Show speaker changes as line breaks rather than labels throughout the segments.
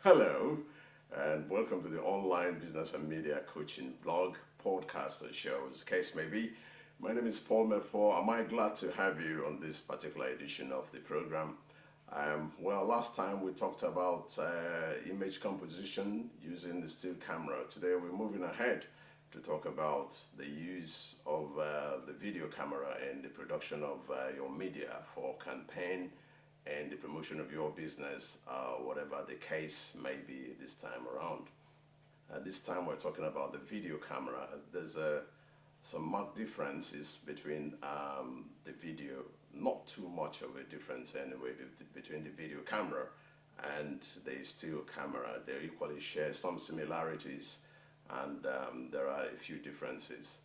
Hello, and welcome to the online business and media coaching blog, podcast, or show, as the case may be. My name is Paul Mefor. Am I glad to have you on this particular edition of the program? Well, last time we talked about image composition using the still camera. Today we're moving ahead to talk about the use of the video camera in the production of your media for campaign and the promotion of your business, whatever the case may be this time around. This time we're talking about the video camera. There's some marked differences between the video, not too much of a difference anyway, between the video camera and the still camera. They equally share some similarities, and there are a few differences.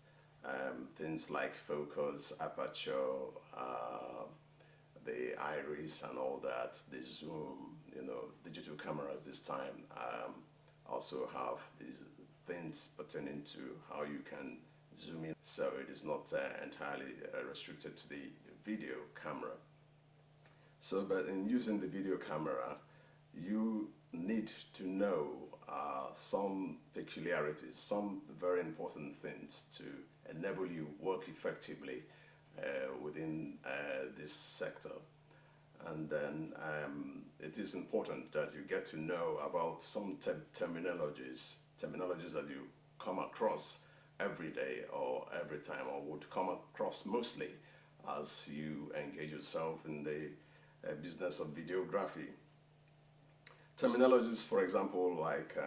Things like focus, aperture, the iris and all that, the zoom, digital cameras this time also have these things pertaining to how you can zoom in, so it is not entirely restricted to the video camera. So, but in using the video camera, you need to know some peculiarities, some very important things to enable you work effectively within this sector. And then it is important that you get to know about some terminologies that you come across every day or every time, or would come across mostly as you engage yourself in the business of videography. Terminologies, for example, like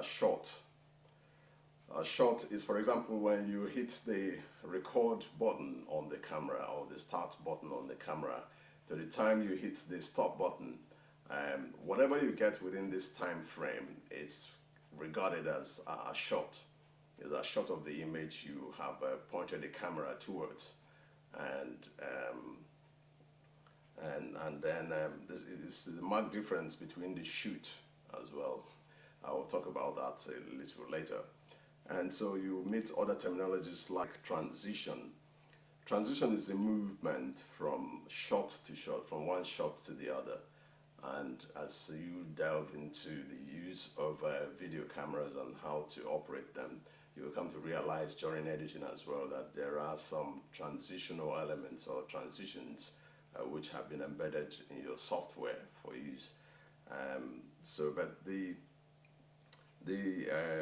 shot. A shot is, for example, when you hit the record button on the camera or the start button on the camera to the time you hit the stop button. Whatever you get within this time frame is regarded as a shot. It's a shot of the image you have pointed the camera towards, and then this is the marked difference between the shoot as well. I will talk about that a little later. And so you meet other terminologies like transition. Transition is a movement from shot to shot, from one shot to the other. And as you delve into the use of video cameras and how to operate them, you will come to realize during editing as well that there are some transitional elements or transitions which have been embedded in your software for use. But the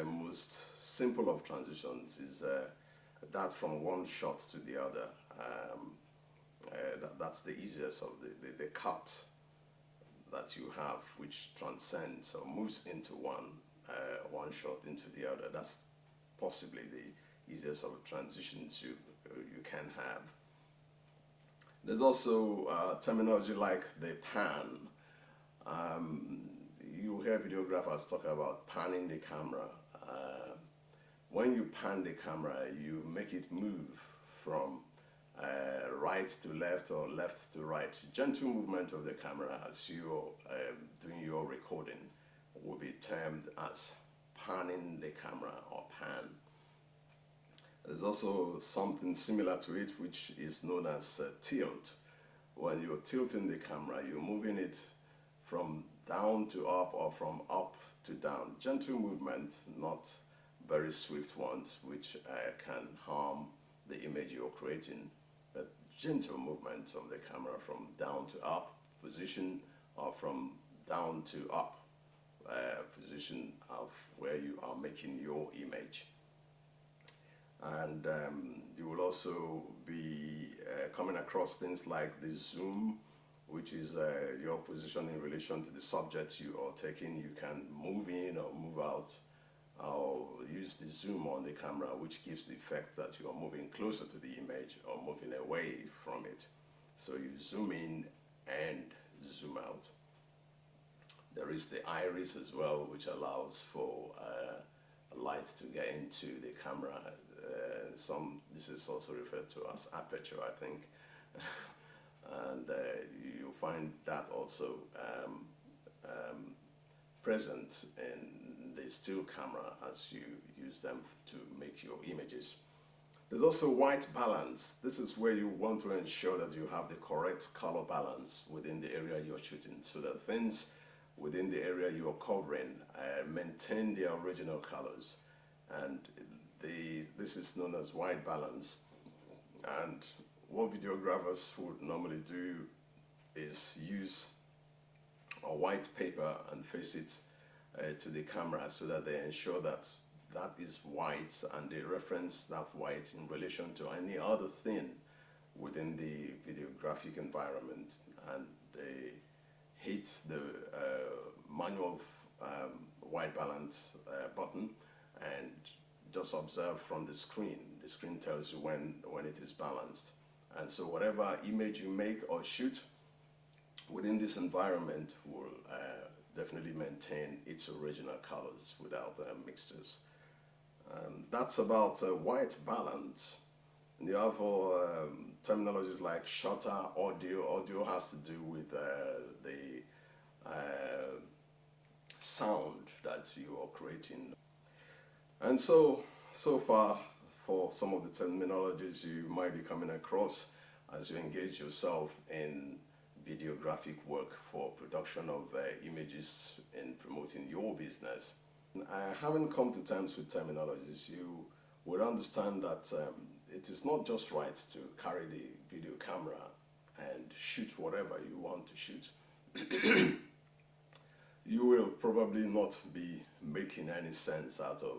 most simple of transitions is that from one shot to the other. That's the easiest of the cut that you have, which transcends or moves into one shot into the other. That's possibly the easiest of transitions you can have. There's also terminology like the pan. You hear videographers talk about panning the camera. When you pan the camera, you make it move from right to left or left to right. Gentle movement of the camera as you're doing your recording will be termed as panning the camera or pan. There's also something similar to it which is known as tilt. When you're tilting the camera, you're moving it from down to up or from up to down. Gentle movement, not very swift ones, which can harm the image you're creating. But gentle movement of the camera from down to up position, or from down to up position of where you are making your image. And you will also be coming across things like the zoom, which is your position in relation to the subject you are taking. You can move in or move out, or use the zoom on the camera, which gives the effect that you are moving closer to the image or moving away from it. So you zoom in and zoom out. There is the iris as well, which allows for light to get into the camera. This is also referred to as aperture, I think. And you find that also present in the still camera as you use them to make your images. There's also white balance. This is where you want to ensure that you have the correct color balance within the area you're shooting, so that things within the area you are covering maintain their original colors. And this is known as white balance. And what videographers would normally do is use a white paper and face it to the camera so that they ensure that that is white, and they reference that white in relation to any other thing within the videographic environment, and they hit the manual white balance button and just observe from the screen. The screen tells you when it is balanced. And so whatever image you make or shoot within this environment will definitely maintain its original colors without mixtures. That's about white balance. And you have terminologies like shutter, audio. Audio has to do with the sound that you are creating. And so far, for some of the terminologies you might be coming across as you engage yourself in videographic work for production of images in promoting your business. Having come to terms with terminologies, you would understand that it is not just right to carry the video camera and shoot whatever you want to shoot. You will probably not be making any sense out of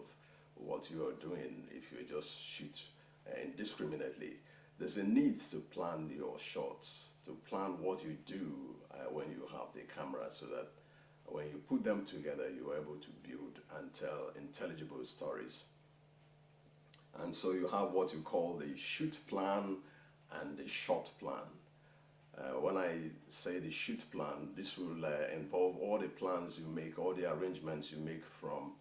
what you are doing if you just shoot indiscriminately. There's a need to plan your shots, to plan what you do when you have the camera, so that when you put them together, you're able to build and tell intelligible stories. And so you have what you call the shoot plan and the shot plan. When I say the shoot plan, this will involve all the plans you make, all the arrangements you make from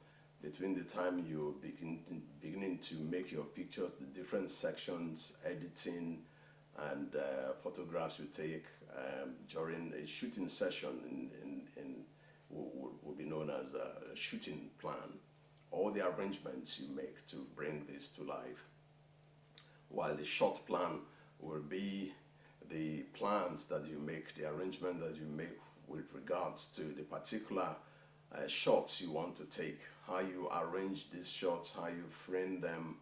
between the time you beginning to make your pictures, the different sections, editing, and photographs you take during a shooting session would be known as a shooting plan. All the arrangements you make to bring this to life. While the shot plan will be the plans that you make, the arrangement that you make with regards to the particular shots you want to take, how you arrange these shots, how you frame them,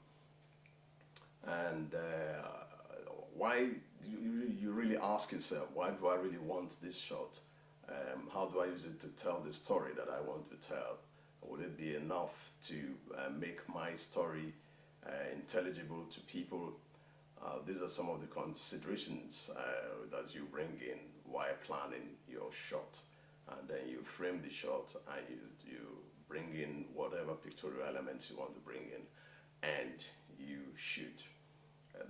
and why you really ask yourself, why do I really want this shot? How do I use it to tell the story that I want to tell? Will it be enough to make my story intelligible to people? These are some of the considerations that you bring in while planning your shot. And then you frame the shot, and you bring in whatever pictorial elements you want to bring in, and you shoot.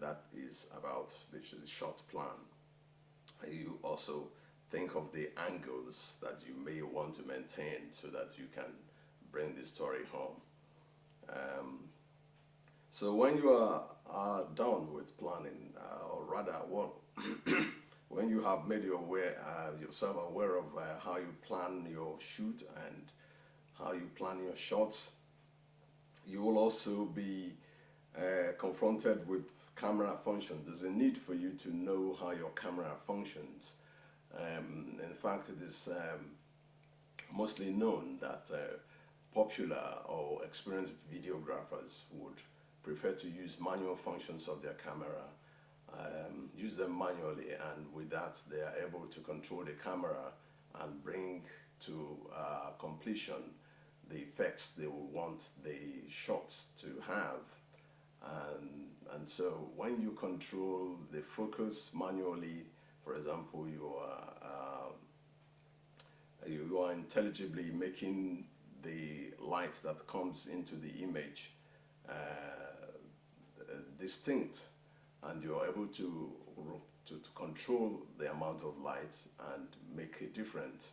That is about the shot plan. You also think of the angles that you may want to maintain so that you can bring the story home. So when you are done with planning, or rather, when you have made yourself aware of how you plan your shoot and how you plan your shots, you will also be confronted with camera functions. There's a need for you to know how your camera functions. In fact, it is mostly known that popular or experienced videographers would prefer to use manual functions of their camera, use them manually, and with that they are able to control the camera and bring to completion the effects they will want the shots to have. And so when you control the focus manually, for example, you are intelligibly making the light that comes into the image distinct, and you're able to control the amount of light and make it different.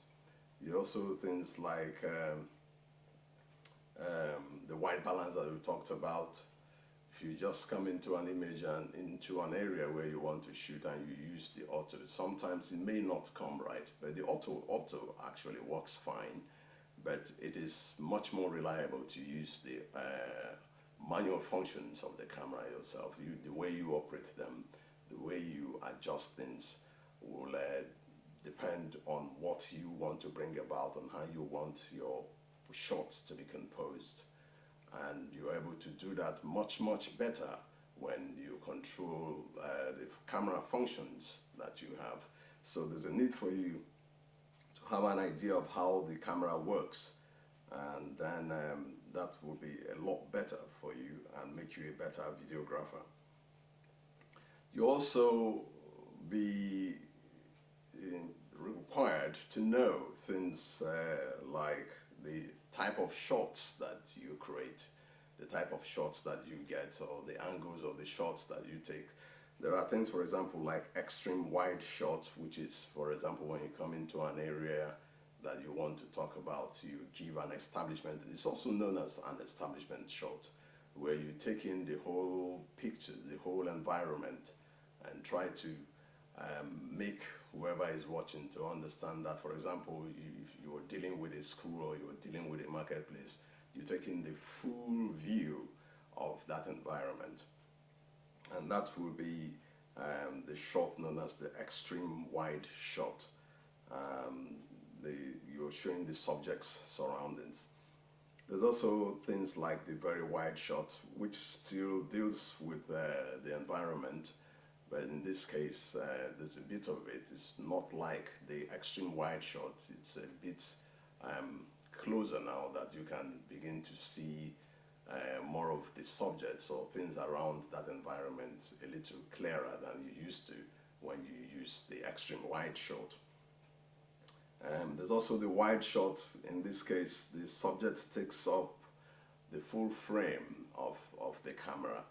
You also things like the white balance that we talked about. If you just come into an image and into an area where you want to shoot and you use the auto, sometimes it may not come right, but the auto actually works fine. But it is much more reliable to use the manual functions of the camera yourself. The way you operate them, the way you adjust things will depend on what you want to bring about and how you want your shots to be composed. And you're able to do that much better when you control the camera functions that you have. So there's a need for you to have an idea of how the camera works, and then that will be a lot better for you and make you a better videographer. You also be required to know things like the type of shots that you create, the type of shots that you get, or the angles of the shots that you take. There are things, for example, like extreme wide shots, which is, for example, when you come into an area that you want to talk about, you give an establishment. It's also known as an establishment shot, where you take in the whole picture, the whole environment, and try to make whoever is watching to understand that, for example, if you are dealing with a school or you are dealing with a marketplace, you take in the full view of that environment. And that will be the shot known as the extreme wide shot. You're showing the subject's surroundings. There's also things like the very wide shot, which still deals with the environment, but in this case, there's a bit of it. It's not like the extreme wide shot. It's a bit closer now that you can begin to see more of the subjects or things around that environment a little clearer than you used to when you use the extreme wide shot. There's also the wide shot. In this case, the subject takes up the full frame of the camera.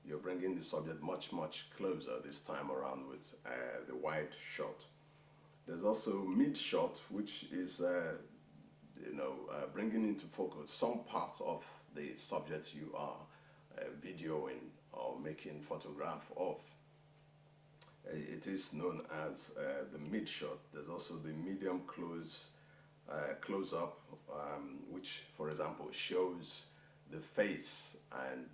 You're bringing the subject much closer this time around with the wide shot. There's also mid shot, which is bringing into focus some part of the subject you are videoing or making photograph of. It is known as the mid shot. There's also the medium close up, which, for example, shows the face and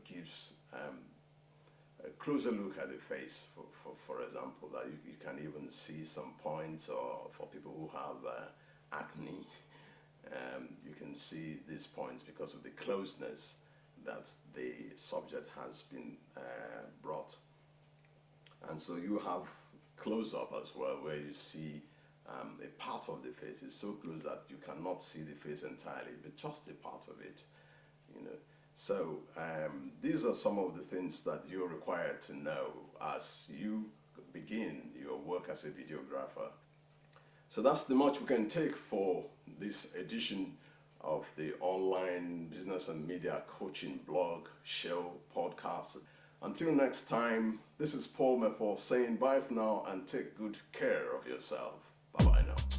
gives a closer look at the face. For example, that you can even see some points, or for people who have acne, you can see these points because of the closeness that the subject has been brought. And so you have close-up as well, where you see a part of the face. It's so close that you cannot see the face entirely, but just a part of it. So these are some of the things that you're required to know as you begin your work as a videographer. So that's the much we can take for this edition of the online business and media coaching blog, show, podcast. Until next time, this is Paul Mefo saying bye for now and take good care of yourself. Bye-bye now.